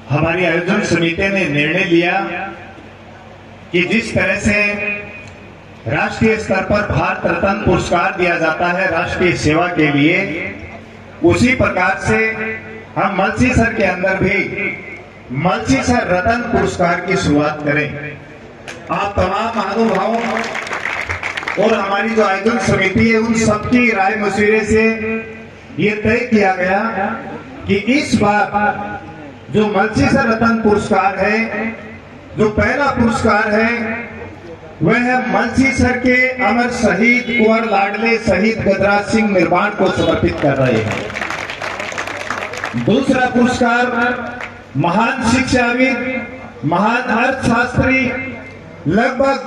हमारी आयोजन समिति ने निर्णय लिया कि जिस तरह से राष्ट्रीय स्तर पर भारत रत्न पुरस्कार दिया जाता है राष्ट्रीय सेवा के लिए, उसी प्रकार से हम मल्सीसर के अंदर भी मल्सीसर रत्न पुरस्कार की शुरुआत करें। आप तमाम महानुभावों और हमारी जो आयोजन समिति है उन सबकी राय मशविरे से ये तय किया गया कि इस बार जो मल्सीसर रत्न पुरस्कार है, जो पहला पुरस्कार है, वह है मल्सीसर के अमर शहीद कुंवर लाडले शहीद गजराज सिंह निर्माण को समर्पित कर रहे हैं। दूसरा पुरस्कार महान शिक्षाविद, महान अर्थशास्त्री, लगभग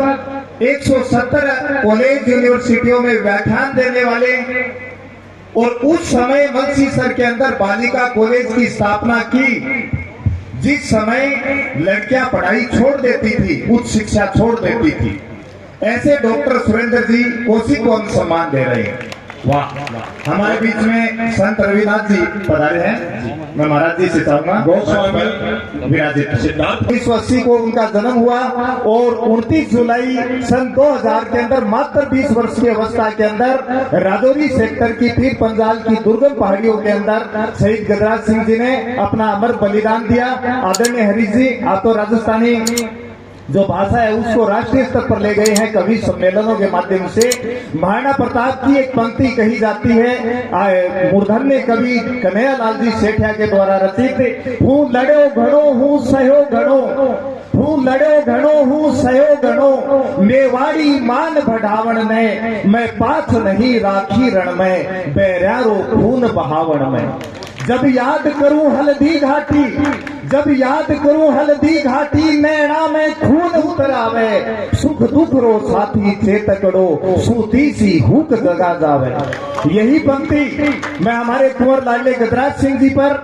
170 कॉलेज यूनिवर्सिटियों में व्याख्यान देने वाले और उस समय मल्सीसर के अंदर बालिका कॉलेज की स्थापना की, जिस समय लड़कियां पढ़ाई छोड़ देती थी, उच्च शिक्षा छोड़ देती थी, ऐसे डॉक्टर सुरेंद्र जी कौशिक को हम सम्मान दे रहे हैं। वाह, हमारे बीच में संत रविनाथ जी पधारे हैं। मैं महाराज जी से चाहूंगा विराजित। 1980 को उनका जन्म हुआ और 29 जुलाई सन 2000 के अंदर मात्र 20 वर्ष की अवस्था के अंदर राजौरी सेक्टर की पीर पंजाल की दुर्गम पहाड़ियों के अंदर शहीद गजराज सिंह जी ने अपना अमर बलिदान दिया। आदरणीय हरीश जी, आप तो राजस्थानी जो भाषा है उसको राष्ट्रीय स्तर पर ले गए हैं कवि सम्मेलनों के माध्यम से। महाराणा प्रताप की एक पंक्ति कही जाती है, मूर्धन्य कवि कन्हैयालाल जी सेठिया के द्वारा रचित, हूँ लड़ो घड़ो हूँ सहो घड़ो, हूँ लड़ो घड़ो हूँ सहो घड़ो, मेवाड़ी मान बढ़ावण ने, मैं पाथ नहीं राखी रण में, बैरारो खून बहावण में। जब याद करूं हल्दी घाटी, जब याद करूं हल्दी घाटी, नैना में खून उतर आवे, सुख दुख रो साथी चेतकड़ो, सूती सी हुक जगा जावे। यही पंक्ति मैं हमारे कुंवर लाडले गजराज सिंह जी पर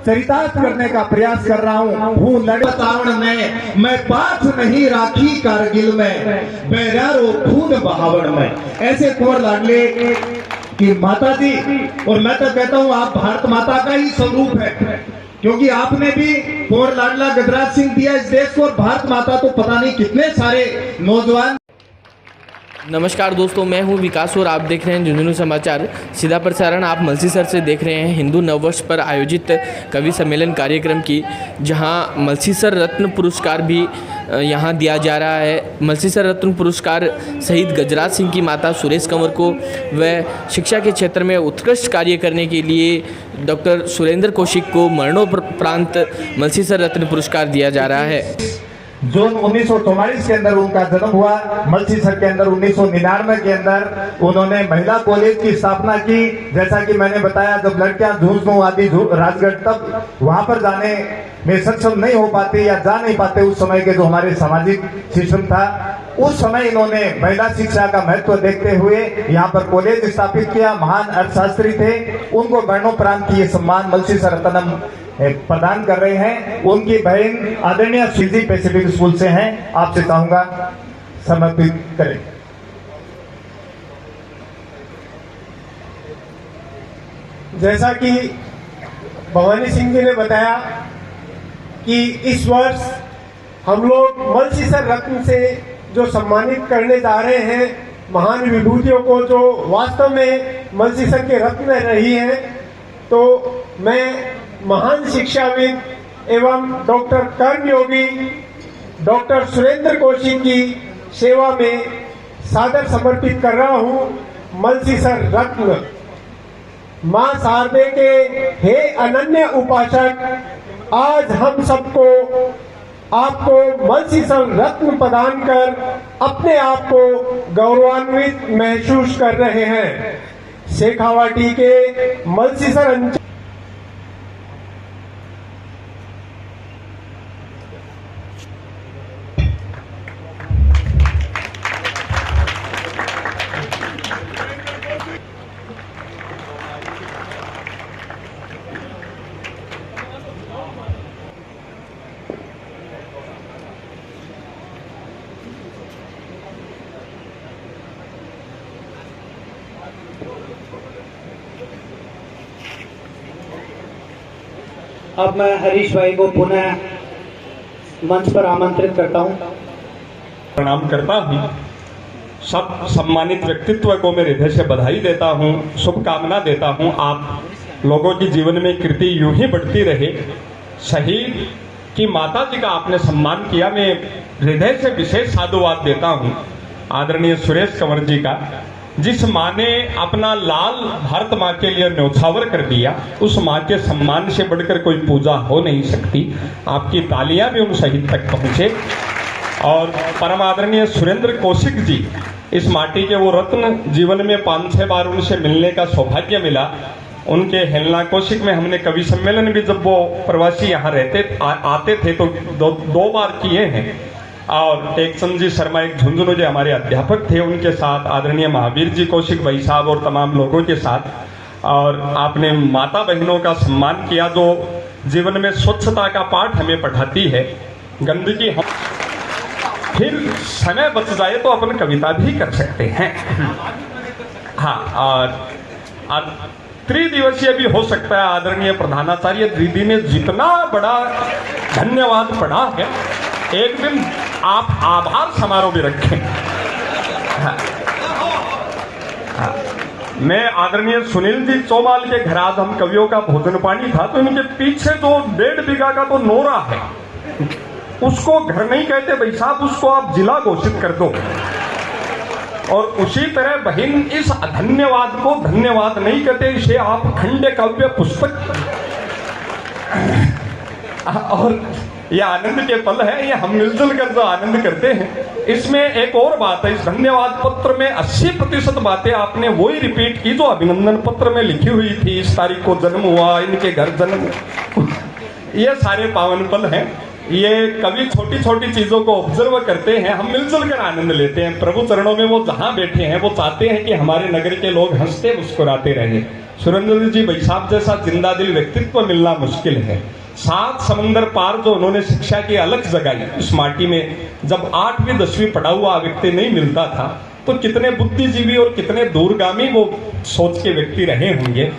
चरितार्थ करने का प्रयास कर रहा हूँ। लड़तावण में, मैं पाथ नहीं राखी कारगिल में, बैरारो खून बहावण में। ऐसे कुंवर लाडले कि माता जी, और मैं तो कहता हूं आप भारत माता का ही स्वरूप है, क्योंकि आपने भी कुंवर लाडला गजराज सिंह दिया इस देश को, और भारत माता तो पता नहीं कितने सारे नौजवान। नमस्कार दोस्तों, मैं हूं विकास और आप देख रहे हैं झुंझुनू समाचार। सीधा प्रसारण आप मल्सीसर से देख रहे हैं हिंदू नववर्ष पर आयोजित कवि सम्मेलन कार्यक्रम की, जहां मल्सीसर रत्न पुरस्कार भी यहां दिया जा रहा है। मल्सीसर रत्न पुरस्कार शहीद गजराज सिंह की माता सुरेश कंवर को व शिक्षा के क्षेत्र में उत्कृष्ट कार्य करने के लिए डॉक्टर सुरेंद्र कौशिक को मरणोपरांत मल्सीसर रत्न पुरस्कार दिया जा रहा है। जून 1944 के अंदर उनका जन्म हुआ। मल्सीसर के अंदर 1999 के अंदर उन्होंने महिला कॉलेज की स्थापना की। जैसा कि मैंने बताया, जब लड़कियां झुंझुनू आदि राजगढ़ तब वहां पर जाने में सक्षम नहीं हो पाती या जा नहीं पाते, उस समय के जो हमारे सामाजिक सिस्टम था, उस समय इन्होंने महिला शिक्षा का महत्व देखते हुए यहाँ पर कॉलेज स्थापित किया। महान अर्थशास्त्री थे, उनको मरणोपरांत ये सम्मान मल्सीसर रत्नम प्रदान कर रहे हैं। उनकी बहन आदरणीय सीजी पैसिफिक स्कूल से हैं, आपसे चाहूंगा समर्पित करें। जैसा कि भवानी सिंह जी ने बताया कि इस वर्ष हम लोग मल्सीसर रत्न से जो सम्मानित करने जा रहे हैं महान विभूतियों को, जो वास्तव में मल्सीसर के रत्न रही हैं, तो मैं महान शिक्षाविद एवं डॉक्टर कर्मयोगी डॉक्टर सुरेंद्र कौशिक की सेवा में सादर समर्पित कर रहा हूं मल्सीसर रत्न। मां शारदे के हे अनन्य उपासक, आज हम सबको आपको मल्सीसर रत्न प्रदान कर अपने आप को गौरवान्वित महसूस कर रहे हैं। शेखावाटी के मल्सीसर अंचल अब मैं हरीश भाई को पुनः मंच पर आमंत्रित करता हूं। प्रणाम करता हूं। सब सम्मानित व्यक्तित्व को मैं हृदय से बधाई देता हूं, शुभकामना देता हूं। आप लोगों की जीवन में कीर्ति यूं ही बढ़ती रहे। शहीद की माता जी का आपने सम्मान किया, मैं हृदय से विशेष साधुवाद देता हूं आदरणीय सुरेश कंवर जी का। जिस माँ ने अपना लाल भारत माँ के लिए न्यौछावर कर दिया, उस माँ के सम्मान से बढ़कर कोई पूजा हो नहीं सकती। आपकी तालियां भी उन शहीद तक पहुंचे। और परम आदरणीय सुरेंद्र कौशिक जी, इस माटी के वो रत्न, जीवन में 5-6 बार उनसे मिलने का सौभाग्य मिला। उनके हेलना कौशिक में हमने कवि सम्मेलन भी, जब वो प्रवासी यहाँ आते थे तो दो बार किए हैं। और एक संजी शर्मा, एक झुंझुनू जी हमारे अध्यापक थे, उनके साथ आदरणीय महावीर जी कौशिक भाई साहब और तमाम लोगों के साथ। और आपने माता बहनों का सम्मान किया, जो जीवन में स्वच्छता का पाठ हमें पढ़ाती है। गंदगी हम फिर समय बच जाए तो अपन कविता भी कर सकते हैं। हाँ, और त्रिदिवसीय भी हो सकता है। आदरणीय प्रधानाचार्य दीदी ने जितना बड़ा धन्यवाद पढ़ा है, एक दिन आप आभार समारोह भी रखें। हाँ। हाँ। मैं आदरणीय सुनील जी चौमाल के घर आज हम कवियों का भोजन पानी था, तो इनके पीछे जो 1.5 बीघा का तो नोरा है, उसको घर नहीं कहते भाई साहब, उसको आप जिला घोषित कर दो। और उसी तरह बहन, इस धन्यवाद को धन्यवाद नहीं कहते, इसे आप खंड काव्य पुस्तक। और ये आनंद के पल है, ये हम मिलजुल कर जो आनंद करते हैं। इसमें एक और बात है, इस धन्यवाद पत्र में 80% बातें आपने वही रिपीट की जो अभिनंदन पत्र में लिखी हुई थी। इस तारीख को जन्म हुआ, इनके घर जन्म, ये सारे पावन पल हैं। ये कवि छोटी छोटी चीजों को ऑब्जर्व करते हैं, हम मिलजुल कर आनंद लेते हैं। प्रभु चरणों में वो जहां बैठे हैं, वो चाहते हैं कि हमारे नगर के लोग हंसते मुस्कुराते रहे। सुरेंद्र जी भाई साहब जैसा जिंदा दिल व्यक्तित्व मिलना मुश्किल है। 7 समंदर पार जो उन्होंने शिक्षा की अलग जगाई इस माटी में, जब 8वीं 10वीं पढ़ा हुआ व्यक्ति नहीं मिलता था, तो कितने बुद्धिजीवी और कितने दूरगामी वो सोच के व्यक्ति रहे होंगे।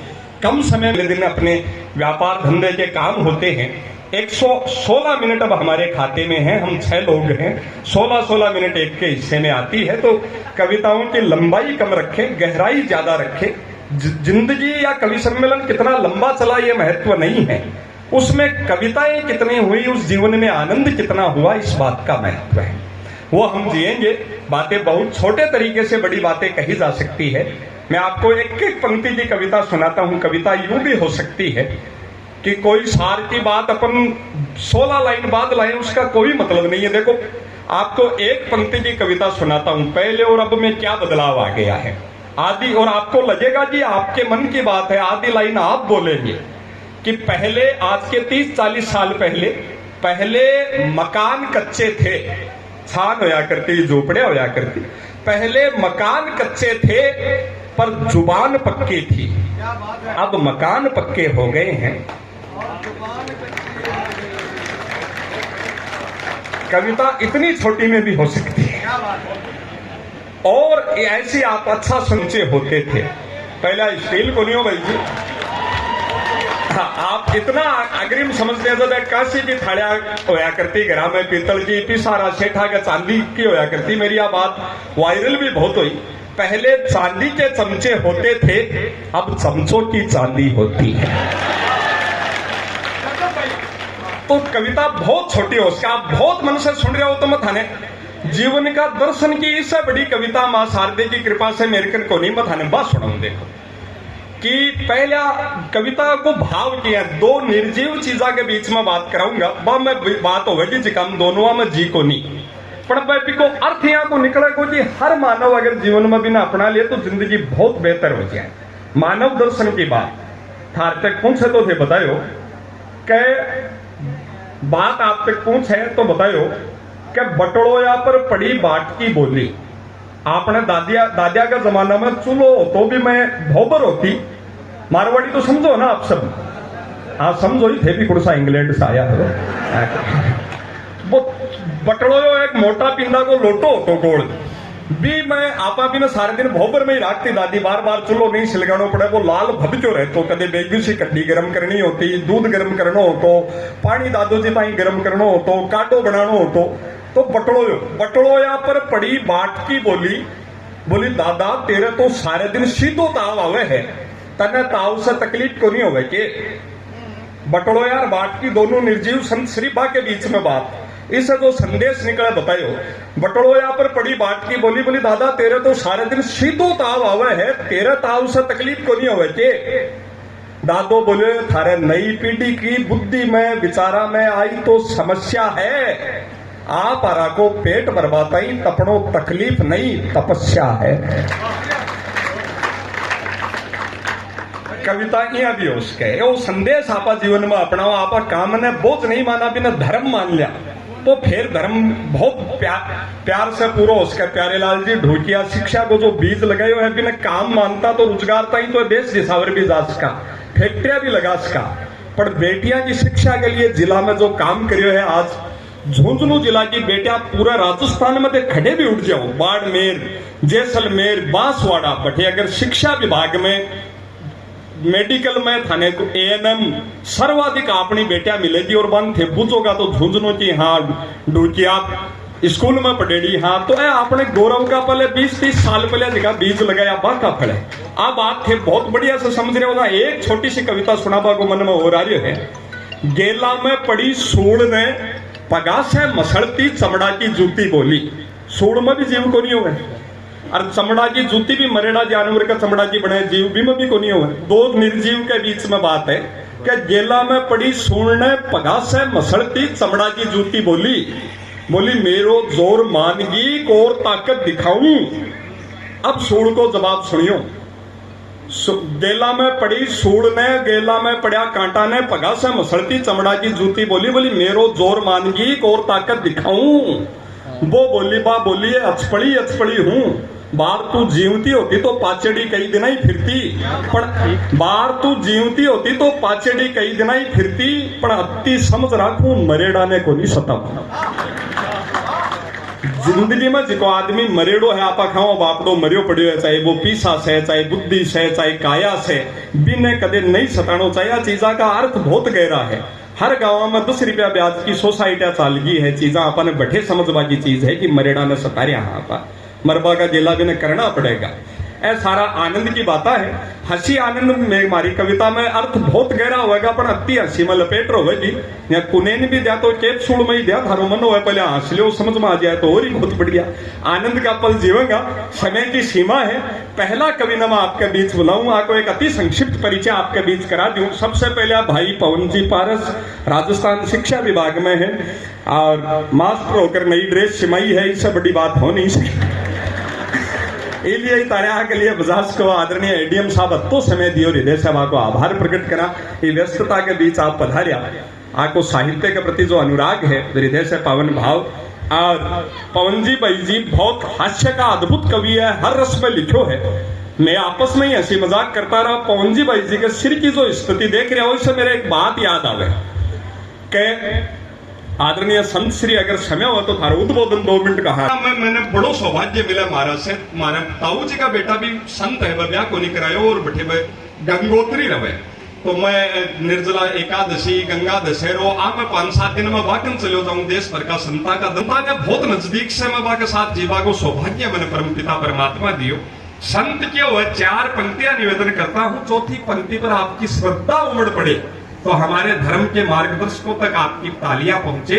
कम समय में दिन अपने व्यापार धंधे के काम होते हैं। 116 मिनट अब हमारे खाते में है, हम 6 लोग हैं। 16 मिनट एक के हिस्से में आती है, तो कविताओं की लंबाई कम रखें, गहराई ज्यादा रखें। जिंदगी या कवि सम्मेलन कितना लंबा चला ये महत्व नहीं है, उसमें कविताएं कितनी हुई, उस जीवन में आनंद कितना हुआ, इस बात का महत्व है। वो हम जिएंगे। बातें बहुत छोटे तरीके से बड़ी बातें कही जा सकती है। मैं आपको एक एक पंक्ति की कविता सुनाता हूं। कविता यूं भी हो सकती है कि कोई सार की बात अपन 16 लाइन बाद लाएं, उसका कोई मतलब नहीं है। देखो, आपको एक पंक्ति की कविता सुनाता हूं, पहले और अब में क्या बदलाव आ गया है। आदि, और आपको लगेगा कि आपके मन की बात है, आधी लाइन आप बोलेंगे कि पहले, आज के 30-40 साल पहले मकान कच्चे थे, छान होया करती, झोपड़े होया करती। पहले मकान कच्चे थे पर जुबान पक्की थी, अब मकान पक्के हो गए हैं। कविता इतनी छोटी में भी हो सकती है। और ऐसी आप अच्छा संचय होते थे। पहला स्टील को नहीं हो भाई जी, आप इतना अग्रिम समझते हैं। काशी की थाड़िया होया करती, घरा में पीतल की, पिसारा सेठा के चांदी की होया करती। मेरी यह बात वायरल भी बहुत हुई। पहले चांदी के चमचे होते थे, अब चमचों की चांदी होती है। तो कविता बहुत छोटी हो, उसका आप बहुत मन से सुन रहे हो तो मत आने। जीवन का दर्शन की इससे बड़ी कविता मां शारदे की कृपा से मेरे को नहीं मत आने। बात सुनाऊं देखो कि पहला कविता को भाव किया, 2 निर्जीव चीजा के बीच में बात कराऊंगा। मैं बात होगी जी कम दोनों में जी को नहीं, पर को अर्थ यहाँ को निकला को कि हर मानव अगर जीवन में भी ना अपना ले तो जिंदगी बहुत बेहतर हो जाए। मानव दर्शन की बात थार तक पूछे तो थे, बतायो के बात आप तक पूछे तो बतायो कि बटड़ोया पर पड़ी बाट की बोली। आपने दादिया का जमाना में चूल्हो तो भी मैं भोबर होती। मारवाड़ी तो समझो ना आप सब, हाँ समझो ही थे भी कुड़सा इंग्लैंड से आया हो। वो बटड़ोयो एक मोटा पिंदा को लोटो होतो गोल, भी मैं आपा भी ना सारे दिन भोबर में ही राखती दादी, बार बार चूल्हो नहीं सिलगानो पड़े, वो लाल भबचो रहतो, कदे बेगी सी कड्डी गरम करनी होती, दूध गरम करनो होतो, पानी दादो जी ताई गरम करनो होतो, काटो बनानो होतो। तो बटड़ोया पर पड़ी बाट की बोली दादा तेरे तो सारे दिन सीधो ताव आवे है, तने ताव से तकलीफ को नहीं होवे के। बटड़ोया और बाट की दोनों निर्जीव संत श्रीबा के बीच में बात, इससे जो संदेश निकला बतायो। बटड़ोया पर पड़ी बाट की बोली दादा तेरे तो सारे दिन सीधो ताव आवे है, तेरे ताव से तकलीफ को नहीं होवे के। दादो बोले थारे नई पीढ़ी की बुद्धि में विचारा में आई तो समस्या है, आप आरा को पेट बर्बादाई तपड़ो तकलीफ नहीं तपस्या है। कविता यहाँ भी उसके वो संदेश आपा जीवन में अपनाओ, आपा काम ने बोझ नहीं माना बिना धर्म मान लिया तो फिर धर्म बहुत प्यार से पूरा उसका। प्यारे लाल जी ढोकिया शिक्षा को जो बीज लगाए हुए है बिना काम मानता तो रोजगार ही तो देश दिशावर भी जा सका, फैक्ट्रिया भी लगा सका, पर बेटियां की शिक्षा के लिए जिला में जो काम करियो है, आज झुंझुनू जिला की बेटियां पूरा राजस्थान में खड़े भी उठ जाओ, बाड़मेर जैसलमेर बांसवाड़ा बटे अगर शिक्षा विभाग में मेडिकल में थाने को एएनएम सर्वाधिक अपनी बेटियां मिलेगी। और बन थे पूछोगा तो झुंझुनू की हाँ डूकिया स्कूल में पढ़ेगी, हाँ तो अपने गौरव का पहले 20-30 साल पहले जगह बीज लगाया बाका फले। अब बात थे बहुत बढ़िया से समझ रहे होगा। एक छोटी सी कविता सुनाबा को मन में हो रही है। गेला में पड़ी सूड़ ने पगा से मसड़ती चमड़ा की जूती बोली, सूड़ में भी जीव को नहीं हुए और चमड़ा की जूती भी मरेड़ा जानवर का चमड़ा की बने, जीव भी में भी को नहीं हुआ। दो निर्जीव के बीच में बात है कि गेला में पड़ी सूड़ ने पगा से मसड़ती चमड़ा की जूती बोली मेरो जोर मानगी और ताकत दिखाऊं। अब सूड़ को जवाब सुनियो। गेला में पड़ी सूड़ ने गेला में पड़ा कांटा ने पगा से मसड़ती चमड़ा की जूती बोली मेरो जोर मानगी और ताकत दिखाऊं। वो बोली अचपड़ी हूं, बार तू जीवती होती तो पाचड़ी कई दिन ही फिरती, पर बार तू जीवती होती तो पाचड़ी कई दिन ही फिरती, पर अति समझ राखू मरेड़ा ने को नहीं सता। जिंदगी में जिको आदमी मरेड़ो है आपा खाओ बापड़ो मरियो पड़ियो है, चाहे वो पीसा से चाहे बुद्धि से चाहे काया से, बिने कदे नहीं सतानो चाहिए। चीजा का अर्थ बहुत गहरा है। हर गांव में 10 रुपया ब्याज की सोसाइटियां चाल गई है, चीजा अपन बैठे समझवा की चीज है कि मरेड़ा ने सतारिया हाँ आपा मरबा का गेला भी करना पड़ेगा। ऐ सारा आनंद की बात है। हंसी आनंद में हमारी कविता में अर्थ बहुत गहरा होगा, पर अति हंसी में लपेट होगी या कुनेन भी दिया तो कैप्सूल में ही दिया थारो मन हो पहले हंस लो समझ में आ जाए तो और ही बहुत बढ़िया आनंद का पल जीवेगा। समय की सीमा है। पहला कविनामा आपके बीच बुलाऊं, आपको एक अति संक्षिप्त परिचय आपके बीच करा दूं। सबसे पहले भाई पवन जी पारस राजस्थान शिक्षा विभाग में है और मास्टर होकर नई ड्रेस सिमाई है, इससे बड़ी बात हो नहीं सकती। इसलिए तारा के लिए बजाज को आदरणीय एडीएम साहब अतो समय दियो हृदय सभा को आभार प्रकट करा। ये व्यस्तता के बीच आप पधारिया, आपको साहित्य के प्रति जो अनुराग है हृदय से पावन भाव। और पवन जी भाई जी बहुत हास्य का अद्भुत कवि है, हर रस में लिखो है। मैं आपस में ही हंसी मजाक करता रहा। पवन जी भाई जी के सिर की जो स्थिति देख रहे हो इससे मेरे एक बात याद आवे के आदरणीय संत श्री अगर समय हो तो थारा उद्बोधन 2 मिनट कहा। मैंने बड़ो सौभाग्य मिला महाराज से, हमारे ताऊ जी का बेटा भी संत है, ब्याह को नहीं करायो और बैठे गंगोत्री रहे। तो मैं निर्जला एकादशी गंगा दशहरो आ मैं 5-7 दिन में वाकन चलो जाऊं। देश भर का संता का दंता के बहुत नजदीक से मैं के साथ जीवा को सौभाग्य मैंने परम पिता परमात्मा दियो। संत के वह 4 पंक्तियां निवेदन करता हूं, चौथी पंक्ति पर आपकी श्रद्धा उमड़ पड़े तो हमारे धर्म के मार्गदर्शकों तक आपकी तालियां पहुंचे।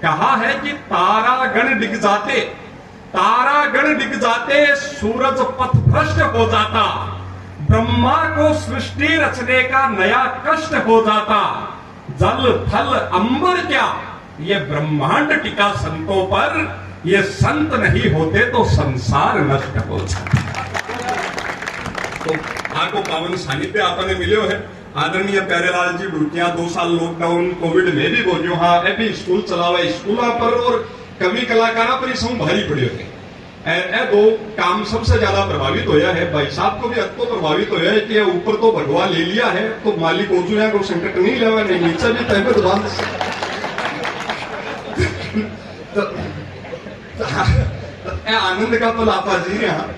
कहा है कि तारागण डिग जाते सूरज पथ भ्रष्ट हो जाता, ब्रह्मा को सृष्टि रचने का नया कष्ट हो जाता, जल थल अंबर क्या ये ब्रह्मांड टिका संतों पर, ये संत नहीं होते तो संसार नष्ट हो जाता। तो आपको पावन सानिध्य आपने मिले है। आदरणीय प्यारेलाल जी ढुकिया 2 साल लॉकडाउन कोविड में भी बोलियो हाँ भी स्कूल चलावा स्कूलों पर और कवि कलाकारा पर ही भारी पड़े थे। ए 2 काम सबसे ज्यादा प्रभावित होया है। भाई साहब को भी अतो प्रभावित होया है कि ऊपर तो भगवा ले लिया है तो मालिक ओजुया को संकट नहीं लेवा नहीं नीचे भी तहमत बात ए आनंद का पल आपा जी यहाँ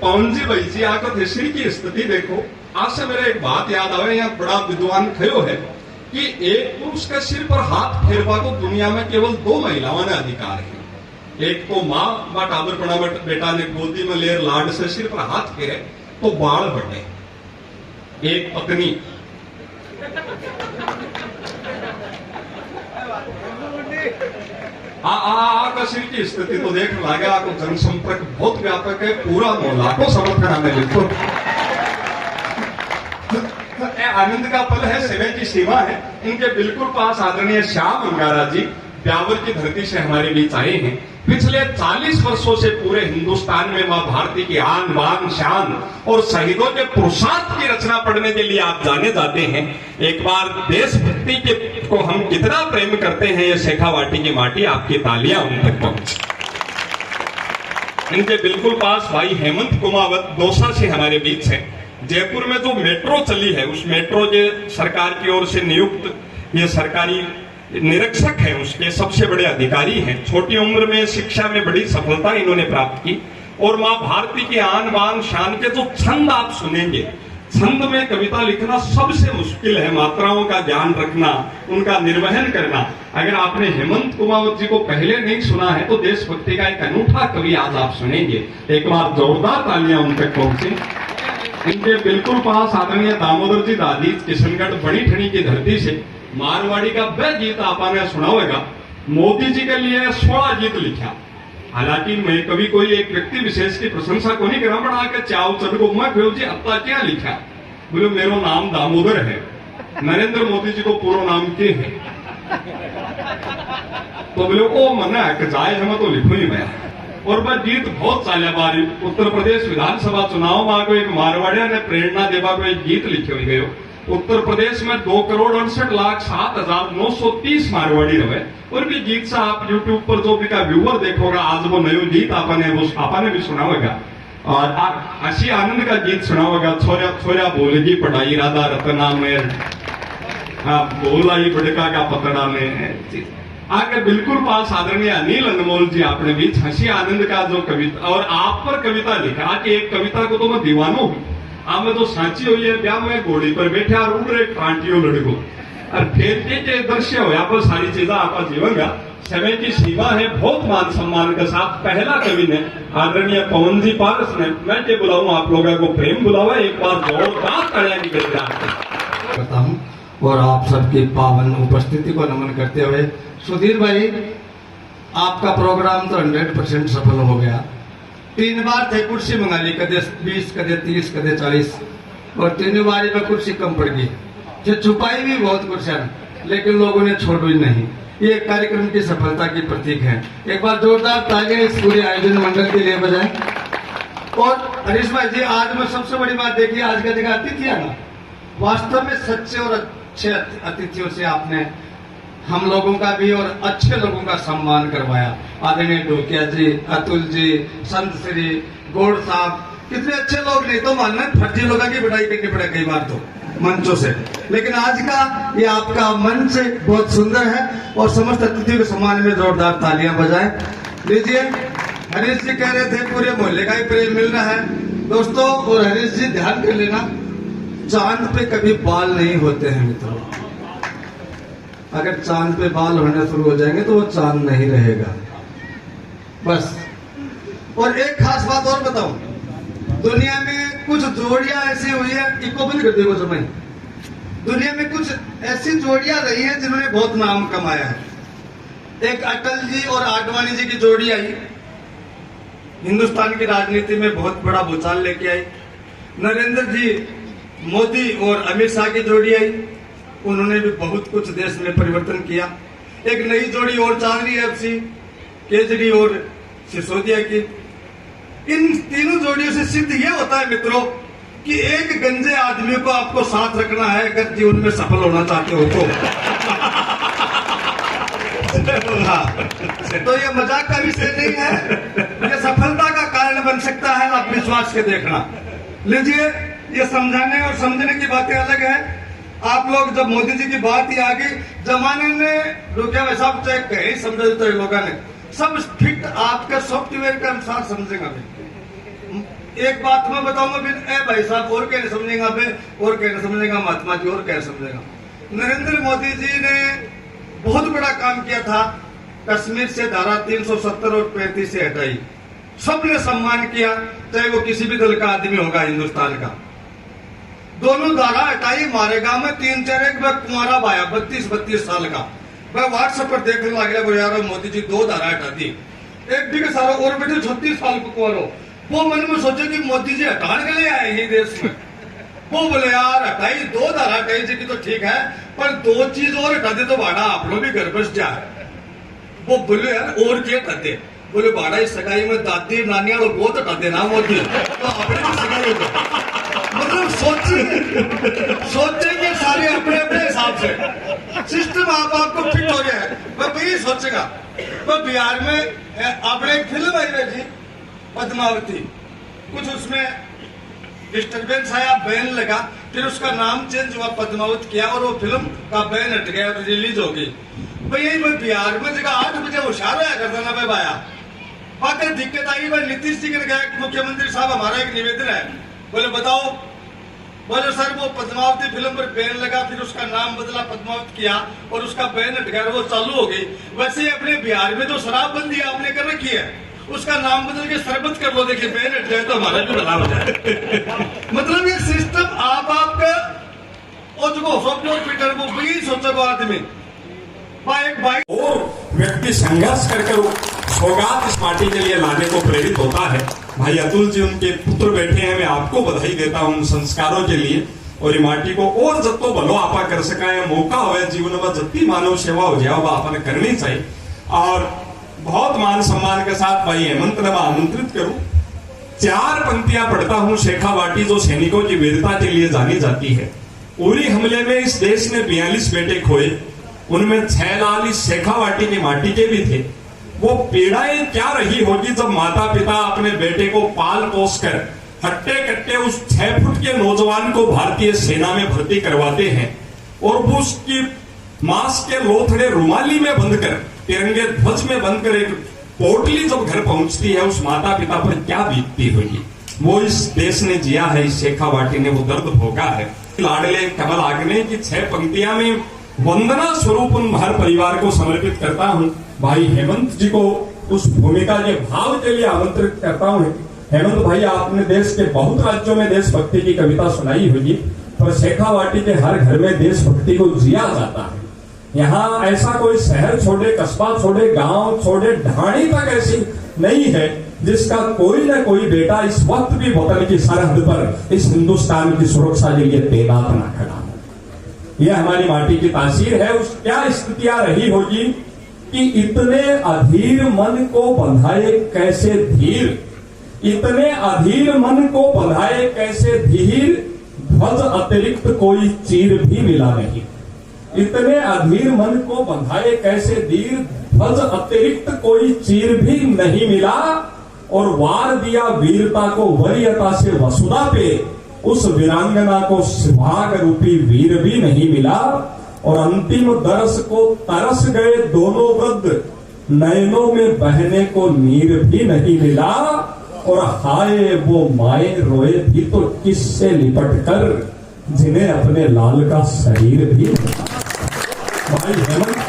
पवन जी भाई जी आकर देशी की स्थिति देखो। आज से मेरे एक बात याद आवे, यहाँ बड़ा विद्वान खयो है कि एक पुरुष के सिर पर हाथ फेरवा को दुनिया में केवल 2 महिलाओं ने अधिकार है। एक तो माँ टाबर पड़ा बेटा ने गोदी में लेर लाड से सिर पर हाथ फेरे तो बाल बटे, एक पत्नी का सिर की स्थिति तो देख लागे। आपको जनसंपर्क बहुत व्यापक है, पूरा मोहल्ला को समर्थन आने लिखो। आनंद का पल है, समय की सीमा है। इनके बिल्कुल पास आदरणीय श्याम अंगारा जी ब्यावर की धरती से हमारे बीच आए हैं। पिछले 40 वर्षों से पूरे हिंदुस्तान में मां भारती की आन बान शान और शहीदों के पुरुषार्थ की रचना पढ़ने के लिए आप जाने जाते हैं। एक बार देशभक्ति के को हम कितना प्रेम करते हैं, ये शेखावाटी की माटी आपकी तालियां उन तक पहुंच। इनके बिल्कुल पास भाई हेमंत कुमावत दौसा से हमारे बीच है। जयपुर में जो मेट्रो चली है, उस मेट्रो के सरकार की ओर से नियुक्त ये सरकारी निरीक्षक है, उसके सबसे बड़े अधिकारी हैं। छोटी उम्र में शिक्षा में बड़ी सफलता इन्होंने प्राप्त की और मां भारती की आन बान शान के जो छंद आप सुनेंगे, छंद में कविता लिखना सबसे मुश्किल है, मात्राओं का ध्यान रखना, उनका निर्वहन करना। अगर आपने हेमंत कुमावत जी को पहले नहीं सुना है तो देशभक्ति का एक अनूठा कवि आज आप सुनेंगे। एक बार जोरदार तालियां उन तक पहुंचे। इनके बिल्कुल पास आदरणीय दामोदर जी दादी किशनगढ़ बड़ी ठणी की धरती से मारवाड़ी का वह गीत आपने सुना होगा। मोदी जी के लिए 16 गीत लिखा। हालांकि मैं कभी कोई एक व्यक्ति विशेष की प्रशंसा को नहीं करा, बना के चाव चढ़ को मैं जी अब क्या लिखा, बोले मेरा नाम दामोदर है, नरेंद्र मोदी जी को पूरा नाम के है, तो बोले ओ मना है जाए है तो लिखो ही मैं। और वह गीत बहुत चाले बारी उत्तर प्रदेश विधानसभा चुनाव में एक मारवाड़िया ने प्रेरणा देवा को एक गीत लिखे हुए गयो। उत्तर प्रदेश में 2,68,07,930 मारवाड़ी रहे और भी गीत से आप यूट्यूब पर जो भी का व्यूअर देखोगा, आज वो नयो गीत आपने भी सुना होगा। और अशी आनंद का गीत सुना होगा, छोरा छोरा बोलेगी पढ़ाई राधा रतना में, बोला ही बड़का का पकड़ा में। आगे बिल्कुल पास आदरणीय अनिल अनमोल जी आपने बीच हंसी आनंद का जो कविता और आप पर कविता लिखा कि एक कविता को तो मैं दीवानो हूं, आप में तो सांची हुई है ब्याह में घोड़ी पर बैठे और उड़ रहे कांटियों लड़को और फिर के दृश्य हो यहाँ पर सारी चीजें आपका जीवन का समय की सीमा है। बहुत मान सम्मान के साथ पहला कवि ने आदरणीय पवन जी पारस ने, मैं के बुलाऊं आप लोगों को प्रेम बुलावा, एक बार जोरदार तालियां की करता हूं और आप सबकी पावन उपस्थिति को नमन करते हुए, सुधीर भाई आपका प्रोग्राम तो 100% सफल हो गया। 3 बार थे कुर्सी मंगा ली, कदे 20 कदे 30 कदे 40 और 3 बारी में कुर्सी कम पड़ गई। छुपाई भी बहुत कुर्सियां लेकिन लोगों ने छोड़ी नहीं। ये कार्यक्रम की सफलता की प्रतीक है। एक बार जोरदार तालियां इस पूरे आयोजन मंडल के लिए बजाएं। और हरीश भाई जी, आज में सबसे बड़ी बात देखिए, आज का जगह अतिथि आना, वास्तव में सच्चे और अच्छे अतिथियों से आपने हम लोगों का भी और अच्छे लोगों का सम्मान करवाया। आदरणीय ढोकिया जी, अतुल जी, संत श्री गौड़ साहब, कितने अच्छे लोग, नहीं तो मानना फर्जी लोगों की बढ़ाई करनी पड़े कई बार तो मंचों से, लेकिन आज का ये आपका मंच बहुत सुंदर है और समस्त अतिथियों के सम्मान में जोरदार तालियां बजाएं। लीजिए, हरीश जी कह रहे थे पूरे मोहल्ले का ही प्रेम मिल रहा है दोस्तों। और हरीश जी ध्यान कर लेना, चांद पे कभी बाल नहीं होते हैं मित्रों। अगर चांद पे बाल होने शुरू हो जाएंगे तो वो चांद नहीं रहेगा बस। और एक खास बात और बताऊं, दुनिया में कुछ जोड़ियां ऐसी हुई है, इको बंद कर देखो समय, दुनिया में कुछ ऐसी जोड़ियां रही हैं जिन्होंने बहुत नाम कमाया है। एक अटल जी और आडवाणी जी की जोड़ी आई, हिंदुस्तान की राजनीति में बहुत बड़ा भूचाल लेके आई। नरेंद्र जी मोदी और अमित शाह की जोड़ी आई, उन्होंने भी बहुत कुछ देश में परिवर्तन किया। एक नई जोड़ी और चल रही है एफसी, केजरी और सिसोदिया की। इन तीनों जोड़ियों से सिद्ध ये होता है मित्रों कि एक गंजे आदमी को आपको साथ रखना है अगर जीवन में सफल होना चाहते हो तो। तो ये मजाक का विषय नहीं है, ये सफलता का कारण बन सकता है, आप विश्वास के देखना। लीजिए, ये समझाने और समझने की बातें अलग है। आप लोग जब मोदी जी की बात ही आ गई, जमाने ने रुकिया वैसा चाहे कहीं समझा देते लोगों ने, सब फिट आपके सॉफ्टवेयर के अनुसार समझेगा फिर। एक बात मैं बताऊंगा फिर ए भाई साहब और कहने समझेगा फिर, और कहने समझेगा महात्मा जी, और कहने समझेगा। नरेंद्र मोदी जी ने बहुत बड़ा काम किया था, कश्मीर से धारा 370 और 35 से हटाई, सबने सम्मान किया, चाहे वो किसी भी दल का आदमी होगा हिंदुस्तान का। दोनों धारा हटाई, हमारे गांव में 3-4 एक कुमारा भाया 32-32 साल का, मैं व्हाट्सएप पर देखने लग गया, वो यार मोदी जी 2 धारा हटा दी, एक भी के सारा और बेटे 36 साल को कुमारो। वो मन में सोचे कि मोदी जी हटाने के लिए आए ही देश में। वो बोले यार हटाई 2 धारा हटाई जी की तो ठीक है, पर 2 चीज और हटा दे तो भाड़ा आप लोग भी घर बस जाए। वो बोले यार और क्या हटाते, बोले भाड़ा इस सगाई में दादी नानी और बहुत हटा देना मोदी, तो अपने भी सगाई होगा। मतलब सोचेंगे सारे अपने अपने हिसाब से, सिस्टम आपको फिट हो गया है। मैं वही सोचेगा। तो बिहार में आपने एक फिल्म आई है जी पद्मावती, कुछ उसमें डिस्टर्बेंस आया, बैन लगा, फिर उसका नाम चेंज हुआ, पद्मावत किया, और वो फिल्म का बैन हट गया और रिलीज हो गई। भाई यही मैं बिहार में जगह 8 बजे होशियार होया करता ना भाई भाया, बाकी दिक्कत आई। भाई नीतीश जी ने कहा कि मुख्यमंत्री साहब हमारा एक निवेदन है, बोले बताओ। बोले सर वो पद्मावती फिल्म पर बैन लगा, फिर उसका नाम बदला पद्मावत किया और उसका बैन हट गया, वो चालू हो गई। वैसे ही अपने बिहार में जो शराबबंदी आपने कर रखी है उसका नाम बदल के शरबत कर लो, देखिए बैन हट जाए तो हमारा भी भला हो जाए। मतलब ये सिस्टम आपका और जो सॉफ्टवेयर ट्विटर वो भी सोचो आदमी एक बाइक और व्यक्ति संघर्ष कर सौगात इस पार्टी के लिए लाने को प्रेरित होता है। भाई अतुल जी उनके पुत्र बैठे हैं, मैं आपको बधाई देता हूँ संस्कारों के लिए, और ये माटी को और जत्तो भलो आपा कर सका है, मौका हुआ जीवन में जत्ती मानव सेवा हो जाए वो आपने करनी चाहिए। और बहुत मान सम्मान के साथ भाई हेमंत ने मैं आमंत्रित करूं। 4 पंक्तियां पढ़ता हूं शेखावाटी, जो सैनिकों की वीरता के लिए जानी जाती है। उरी हमले में इस देश ने 42 बेटे खोए, उनमें 6 लाल इस शेखावाटी की माटी के भी थे। वो पीड़ाएं क्या रही होगी जब माता पिता अपने बेटे को पाल पोस कर हट्टे कट्टे उस 6 फुट के नौजवान को भारतीय सेना में भर्ती करवाते हैं, और वो उसकी मांस के लोथड़े रुमाली में बंद कर, तिरंगे ध्वज में बनकर एक पोटली जब घर पहुंचती है, उस माता पिता पर क्या बीतती होगी। वो इस देश ने जिया है, इस शेखावाटी ने वो दर्द भोगा है। लाडले कमल आग्ने की 6 पंक्तियां में वंदना स्वरूप उन हर परिवार को समर्पित करता हूं। भाई हेमंत जी को उस भूमिका के भाव के लिए आमंत्रित करता हूं। हेमंत भाई, आपने देश के बहुत राज्यों में देशभक्ति की कविता सुनाई होगी, पर शेखावाटी के हर घर में देशभक्ति को जिया जाता है। यहाँ ऐसा कोई शहर छोड़े, कस्बा छोड़े, गांव छोड़े, ढाणी तक ऐसी नहीं है जिसका कोई न कोई बेटा इस वक्त भी वतन की सरहद पर इस हिंदुस्तान की सुरक्षा के लिए तैनात न खड़ा हो। यह हमारी माटी की तासीर है। उस क्या स्थितियां रही होगी कि इतने अधीर मन को बंधाए कैसे धीर, इतने अधीर मन को बंधाए कैसे धीर, ध्वज अतिरिक्त कोई चीर भी मिला नहीं। इतने अधीर मन को बंधाए कैसे धीर, ध्वज अतिरिक्त कोई चीर भी नहीं मिला, और वार दिया वीरता को वरीयता से वसुधा पे, उस वीरांगना को सुहाग रूपी वीर भी नहीं मिला। और अंतिम दरस को तरस गए दोनों वृद्ध, नयनों में बहने को नीर भी नहीं मिला। और हाय वो माए रोए भी तो किससे लिपट कर, जिन्हें अपने लाल का शरीर भी मिला। भाई हेमंत,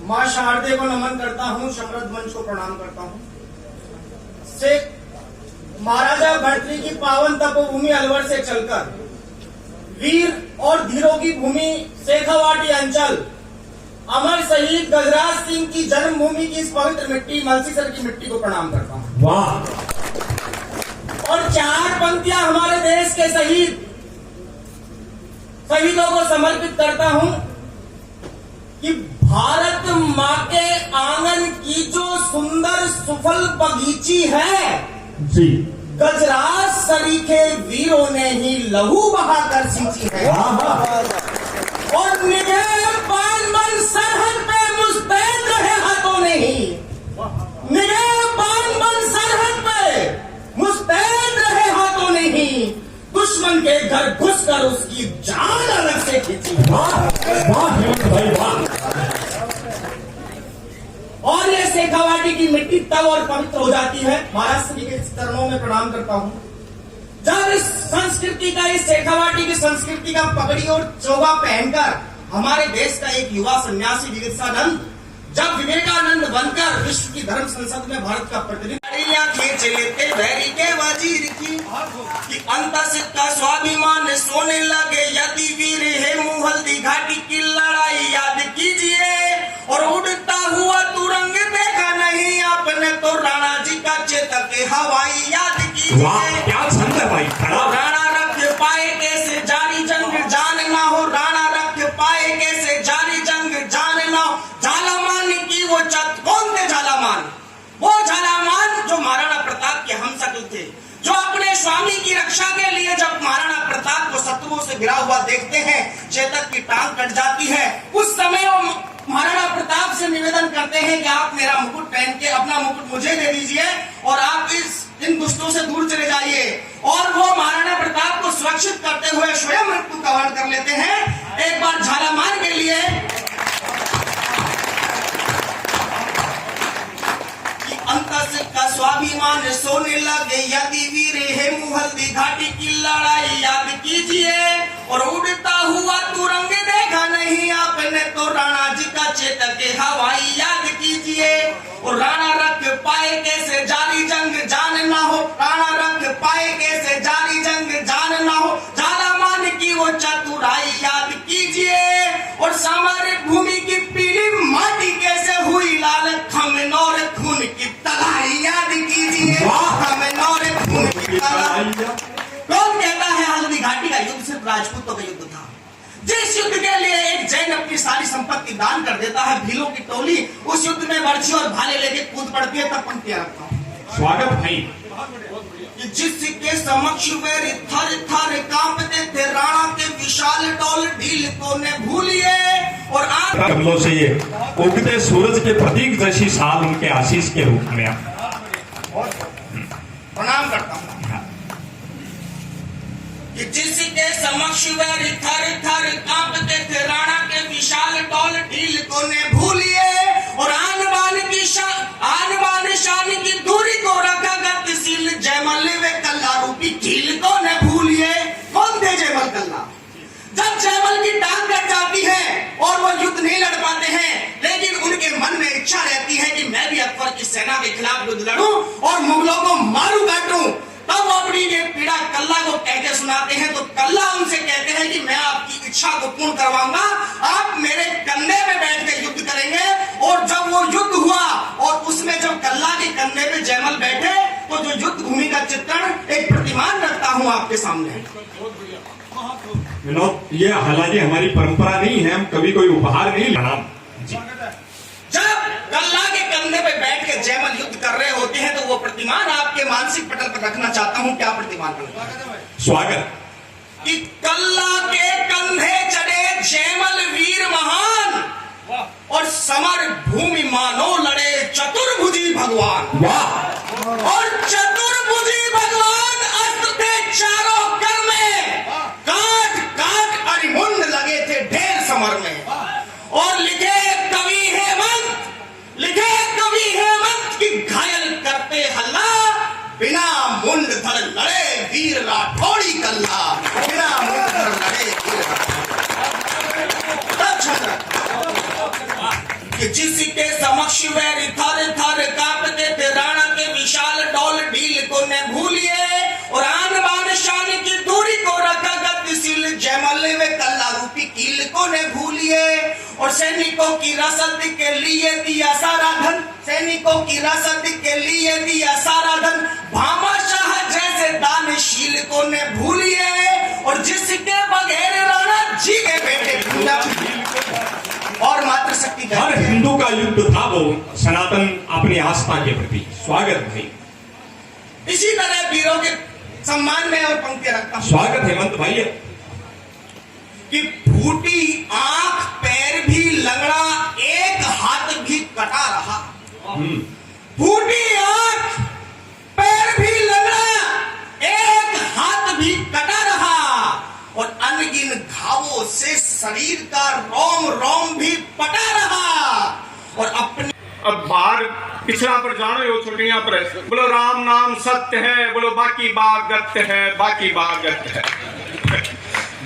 मां शारदे को नमन करता हूं, समृद्ध मंच को प्रणाम करता हूं। महाराजा भर्तृ की पावन तपोभूमि अलवर से चलकर वीर और धीरों की भूमि शेखावाटी अंचल, अमर शहीद गजराज सिंह की जन्मभूमि की इस पवित्र मिट्टी मलसीसर की मिट्टी को प्रणाम करता हूं। वाह। और 4 पंक्तियां हमारे देश के शहीदों को समर्पित करता हूं कि भारत माँ के आंगन की जो सुंदर सुफल बगीची है जी, गजराज सरीखे वीरों ने ही लहू बहाकर सींची है। और निगहबान मन सरहद पे मुस्तैद रहे हाथों ने ही, निगहबान मन सरहद पे मुस्तैद रहे हाथों ने ही, दुश्मन के घर घुसकर उसकी जान अलग से खींची। वाह वाह हेमंत भाई वाह। शेखावाटी की मिट्टी तब और पवित्र हो जाती है। महाराष्ट्र के चरणों में प्रणाम करता हूं। जब इस संस्कृति का, इस शेखावाटी की संस्कृति का पगड़ी और चोगा पहनकर हमारे देश का एक युवा सन्यासी विवेकानंद जब विवेकानंद बनकर विश्व की धर्म संसद में भारत का प्रतिनिधित्व खींच लेते भैरी के वजीर की कि अंतसित का स्वाभिमान सोने लगे यदि वीर है मुहल्दी घाटी की लड़ाई याद कीजिए और उड़ता हुआ तुरंग देखा नहीं आपने तो राणा जी का चेतक हवाई याद कीजिए। क्या छंद है भाई, राणा रख पाए कैसे जारी जंग जान ना हो, राणा रख पाए कैसे जारी जंग जान ना हो। झालामान की वो कौन थे झालामान? वो झालामान जो महाराणा प्रताप के हम शक्ल थे, जो अपने स्वामी की रक्षा के लिए जब महाराणा प्रताप को शत्रुओं से घिरा हुआ देखते हैं, चेतक की टांग कट जाती है, उस समय वो महाराणा प्रताप से निवेदन करते हैं कि आप मेरा मुकुट पहन के अपना मुकुट मुझे दे दीजिए और आप इन दुष्टों से दूर चले जाइए। और वो महाराणा प्रताप को सुरक्षित करते हुए स्वयं मृत्यु का वर्ण कर लेते हैं। एक बार झालामान के लिए अंतस का स्वाभिमान सोने लगे यदि वीर है मुहल्दी घाटी की लड़ाई याद कीजिए और उड़ता हुआ तुरंग देखा नहीं आपने तो राणा जी का चेतक हवाई याद कीजिए। और राणा रख पाए कैसे जारी जंग जान ना हो, राणा रख पाए कैसे जारी जंग जान ना हो। झालामान की वो चतुराई याद कीजिए और सामर भूमि की पीली माटी कैसे हुई लाल, खमनौर खून की तलाई याद कीजिए। खमनौर खून की तलाई। कौन कहता है हल्दी घाटी का युद्ध सिर्फ राजपूतों का युद्ध था? जिस युद्ध के लिए एक जैन अपनी सारी संपत्ति दान कर देता है, भीलों की टोली उस युद्ध में बर्छी और भाले लेके कूद पड़ती है, तब पंक्तियां रखता हूं। स्वागत भाई। जिसके समक्ष वे थर थर कांपते थे, राणा के विशाल डोल ढील को ने भूलिए और कमलों से ये उगते सूरज के प्रतीक जैसी साल उनके आशीष के रूप में प्रणाम करता हूं कि जिसके समक्ष वे थर थर कांपते थे, राणा के विशाल डोल ढील को ने भूलिए और आन बान शान की दूरी को रखा गतिशील जयमल वे कल्ला रूपी झील को न भूलिए। कौन थे जयमल कल्ला? जब जयमल की टांग कट जाती है और वो युद्ध नहीं लड़ पाते हैं, लेकिन उनके मन में इच्छा रहती है कि मैं भी अकबर की सेना के खिलाफ युद्ध लड़ूं और मुगलों को मारू काटूं, तब वो अपनी ये पीड़ा कल्ला को कहकर सुनाते हैं। तो कल्ला उनसे कहते हैं कि मैं आपकी इच्छा को पूर्ण करवाऊंगा, आप मेरे कंधे में बैठ के युद्ध करेंगे। और जब वो युद्ध हुआ और उसमें जब कल्ला के कंधे पे जयमल बैठे, तो जो युद्ध भूमि का चित्रण एक प्रतिमान रखता हूं आपके सामने। विनोद, ये हालांकि हमारी परंपरा नहीं है, हम कभी कोई उपहार नहीं लेना। जब कल्ला के कंधे पे बैठ के जयमल युद्ध कर रहे होते हैं, तो वो प्रतिमान आपके मानसिक पटल पर रखना चाहता हूं। क्या प्रतिमान बनेगा? स्वागत। कि कल्ला के कंधे चढ़े जयमल वीर महान और समर भूमि मानो लड़े चतुर्भुजी भगवान। वाह। और चतुर्भुजी भगवान अस्त्र थे चारों कर में, काट काट अरिमुंड लगे थे ढेर समर में। और लिखे कवि हेमंत की घायल करते हल्ला, बिना मुंड धर लड़े वीर राठौड़ी कल्ला, बिना मुंड धर लड़े वीर कि जिसके समक्ष वे थर थर कांपते थे, राणा के विशाल डोल ढील को न भूलिए और आन बान शान की दूरी को रखा गतिशील जयमल वे कल्ला रूपी कील को न भूलिए। और सैनिकों की रसद के लिए दिया सारा धन, सैनिकों की रसद के लिए दिया सारा धन, भामाशाह जैसे दानशील को न भूलिए। और जिसके बगैर राणा जी के बेटे और मातृशक्ति हर हिंदू का युद्ध था वो सनातन अपनी आस्था के प्रति। स्वागत भाई। इसी तरह वीरों के सम्मान में और पंक्तियां रखता हूं। स्वागत हेमंत भाई। कि फूटी आंख पैर भी लंगड़ा, एक हाथ भी कटा रहा। फूटी आंख पैर भी लंगड़ा, एक हाथ भी कटा रहा और अनगिन घावों से शरीर का रोम रोम भी पटा रहा। और अपने अब बाहर पिछड़ा पर जानो यो छुट्टियां पर बोलो राम नाम सत्य है, बोलो बाकी बात गत है, बाकी बात गत है।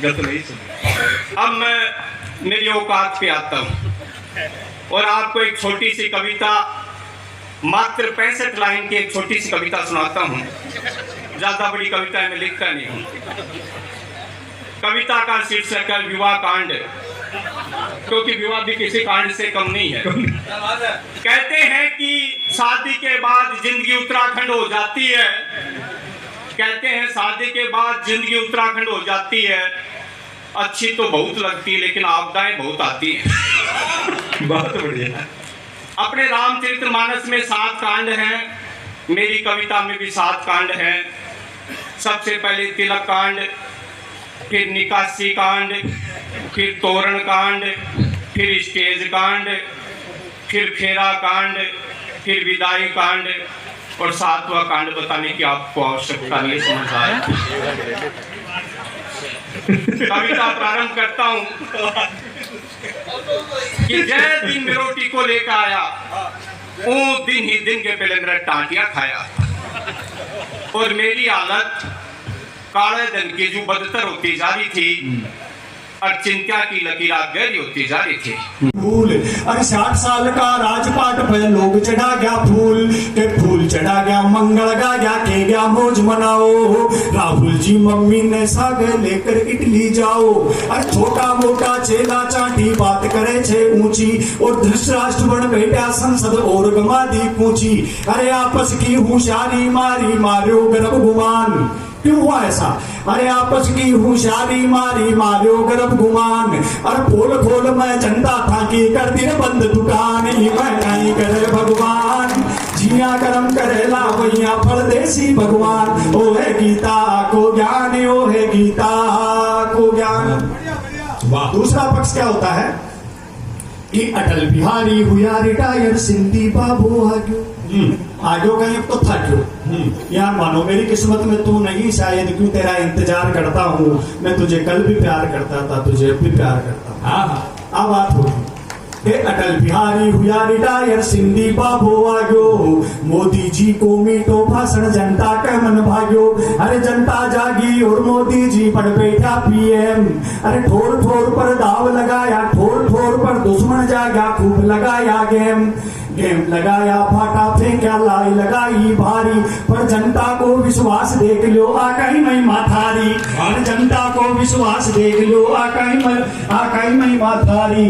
गत नहीं सुन। अब मैं मेरी औकात पे आता हूँ और आपको एक छोटी सी कविता, मात्र 65 लाइन की एक छोटी सी कविता सुनाता हूँ। ज्यादा बड़ी कविता मैं लिखता नहीं हूँ। कविता का शीर्षक है विवाह कांड, क्योंकि विवाह भी किसी कांड से कम नहीं है। कहते हैं कि शादी के बाद जिंदगी उत्तराखंड हो जाती है। कहते हैं शादी के बाद जिंदगी उत्तराखंड हो जाती है। अच्छी तो बहुत लगती है लेकिन आपदाएं बहुत आती हैं। बहुत बढ़िया। अपने रामचरितमानस में 7 कांड हैं, मेरी कविता में भी 7 कांड हैं। सबसे पहले तिलक कांड, फिर निकासी कांड, फिर तोरण कांड, फिर स्टेज कांड, फिर फेरा कांड, फिर विदाई कांड और 7वां कांड बताने की आपको आवश्यकता नहीं समझ आए। कविता प्रारंभ करता हूं कि जय दिन रोटी को लेकर आया, वो दिन ही दिन के पहले मेरा टांटिया खाया और मेरी हालत काले दिन की जो बदतर होती जा रही थी और चिंता की लकीर गहरी होती जा रही थी। फूल अरे 60 साल का राजपाट पे लोग चढ़ा गया फूल के फूल चढ़ा गया, मंगल गा गया, के गया मौज मनाओ। राहुल जी मम्मी ने साग लेकर इटली जाओ। अरे छोटा मोटा चेला चाटी बात करे छे ऊंची और धृतराष्ट्र बन बैठा संसद और गमादी पूछी। अरे आपस की होशियारी मारी मारो गर्भ गुमान। क्यों हुआ ऐसा? अरे आपस की होशियारी मारी मारो गर्भ गुमान। अरे खोल खोल मैं जनता था कि कर दिन बंद दुकान ही मैं नहीं करे भगवान। जिया कर्म करेला वैया फल देसी भगवान। ओ है गीता को ज्ञान, ओ है गीता को ज्ञान। दूसरा पक्ष क्या होता है कि अटल बिहारी हुआ रिटायर, सिंधी बाबू आगे आगे कहीं तो था क्यों यार, मानो मेरी किस्मत में तू नहीं शायद, क्यों तेरा इंतजार करता हूँ मैं, तुझे कल भी प्यार करता था, तुझे अब भी प्यार करता हूँ। हाँ अब बात होगी। अटल बिहारी हुआ रिटायर, सिंधी बाबू आगो। मोदी जी को मीठो भाषण, जनता का मन भाग्यो। अरे जनता जागी और मोदी जी पर बैठा पीएम। अरे ठोर ठोर पर दाव लगाया, ठोर ठोर पर दुश्मन जागा, खूब लगाया गेम। गेम लगाया फाटा फेंका, लाई लगाई भारी, पर जनता को विश्वास देख लो आकाई मई माथारी। और जनता को विश्वास देख लो आकाई मई माथारी।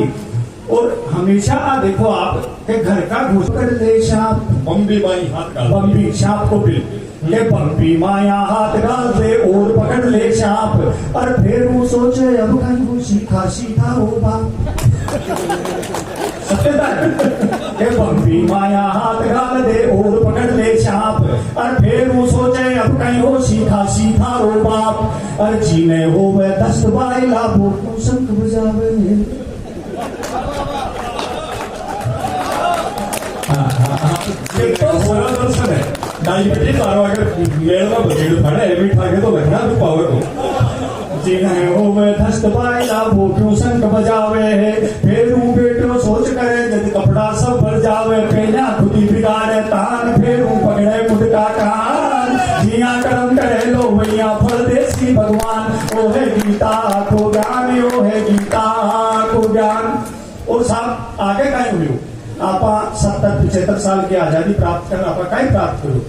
और हमेशा देखो आप के घर का घुस कर ले सांप, बम्बी माई हाथ डाल, बम्बी सांप को बिल के बम्बी माया हाथ डाल दे और पकड़ ले सांप। और फिर वो सोचे अब कहीं वो सीखा सीधा हो बाप। सत्यता के बम्बी माया हाथ डाल दे और पकड़ ले सांप। और फिर वो सोचे अब कहीं हो सीखा सीधा हो बाप। और जीने हो वह 10 बाइला वो शंख बजावे। तो सरल दर्शन है, डायबिटीज अगर मेल का बजेड़ खड़ा एडमिट था तो घटना तो पावर हो जिन्हें हो वह धस्त पायला वो क्यों शंख बजावे है। फिर वो बेटो सोच करे जब कपड़ा सब भर जावे, पहला खुदी बिगाड़े तान, फिर वो पकड़े मुटका कान। जिया कर्म करे लो भैया फल देसी भगवान। ओ है गीता को ज्ञान, ओ है गीता को ज्ञान। और साहब आगे कहीं हुई आप 70-75 साल की आजादी प्राप्त कर आप कहीं प्राप्त करो।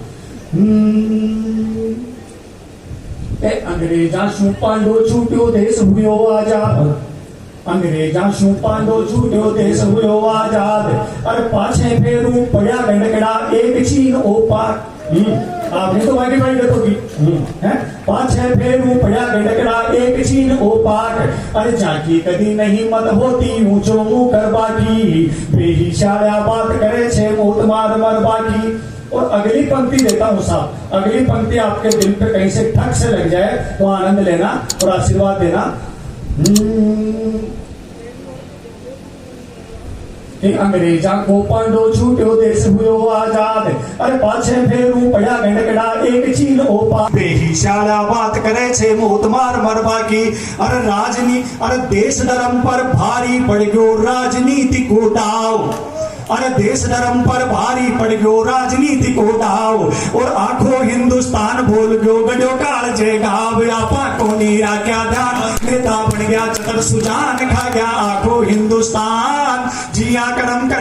अंग्रेजा शू पांडो छूट्यो देश हुयो आजाद। अंग्रेजा शू पांडो छूट्यो देश हुयो आजाद। और पाछे फेरू पड़ा गड़गड़ा एक चीन ओ पाक। आपने तो आगे बढ़ गए तो पाछे फेरू पड़ा गड़गड़ा एक चीन ओ पाक। अरे जाकी कदी नहीं मत होती ऊंचो मुंह कर बाकी। बेहिशाया बात करे छे मोत मार मर बाकी। और अगली पंक्ति देता हूं साहब, अगली पंक्ति आपके दिल पे कहीं से ठक से लग जाए तो आनंद लेना और आशीर्वाद देना। अंग्रेजा को पांडो छूट्यो देश हुयो आजाद। अरे पाछे फेरू पड़ा गड़गड़ा एक चीन ओ पा। बेहिशाला बात करे छे मोत मार मर बाकी। अरे देश धर्म पर भारी पड़ गयो राजनीति को दाव। अरे देश धर्म पर भारी पड़ गयो राजनीति को डाव और आखो हिंदुस्तान बोल गयो गड्यो काल जे गाव आपा को नीरा क्या ध्यान नेता बन गया चतर सुजान खा गया आखो हिंदुस्तान जिया करम करे